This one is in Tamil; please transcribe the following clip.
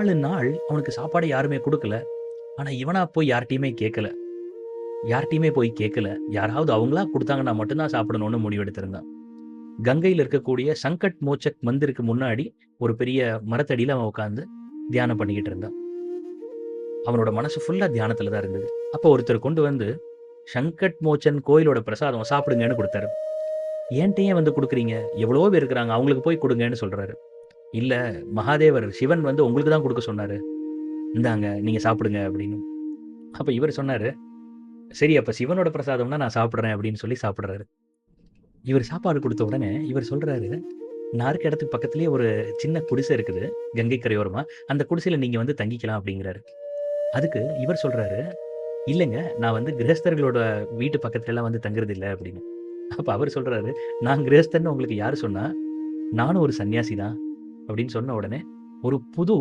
4 நாள் அவனுக்கு சாப்பாடே யாருமே குடுக்கல. ஆனா, இவனா போய் யார்ட்டயுமே கேட்கல. யார்ட்டயுமே போய் கேட்கல. யாராவது அவங்களா குடுத்தாங்கன்னா மட்டும் தான் சாப்பிடணும்னு முடிவெடுத்திருந்தான். கங்கையில இருக்கக்கூடிய சங்கட் மோச்சக் மந்திருக்கு முன்னாடி ஒரு பெரிய மரத்தடியில அவன் உட்கார்ந்து தியானம் பண்ணிக்கிட்டு இருந்தான். அவனோட மனசு ஃபுல்லா தியானத்துல தான் இருந்தது. அப்ப ஒருத்தர் கொண்டு வந்து சங்கட் மோச்சன் கோயிலோட பிரசாதம் சாப்பிடுங்கன்னு குடுத்தாரு. என்ட்ட ஏன் வந்து குடுக்குறீங்க? எவ்வளவோ பேர் இருக்கிறாங்க. அவங்களுக்கு போய் குடுங்கன்னு சொல்றாரு. இல்ல மகாதேவர் சிவன் வந்து உங்களுக்கு தான் குடுக்க சொன்னாரு. இந்தாங்க நீங்க சாப்பிடுங்க அப்படின்னு. அப்ப இவரு சொன்னாரு, சரி அப்ப சிவனோட பிரசாதம்னா நான் சாப்பிடுறேன் அப்படின்னு சொல்லி சாப்பிடுறாரு. இவர் சாப்பாடு குடுத்த உடனே இவர் சொல்றாரு, நான் இருக்க இடத்துக்கு பக்கத்திலேயே ஒரு சின்ன குடிசை இருக்குது. கங்கை கரையோரமா. அந்த குடிசையில நீங்க வந்து தங்கிக்கலாம் அப்படிங்கிறாரு. அதுக்கு இவர் சொல்றாரு, இல்லங்க நான் வந்து கிரகஸ்தர்களோட வீட்டு பக்கத்துலலாம் வந்து தங்குறது இல்ல அப்படின்னு. அப்ப அவரு சொல்றாரு, நான் கிரகஸ்தன்னு உங்களுக்கு யாரு சொன்னா? நானும் ஒரு சன்னியாசி தான் அப்படின்னு சொன்ன உடனே, ஒரு புது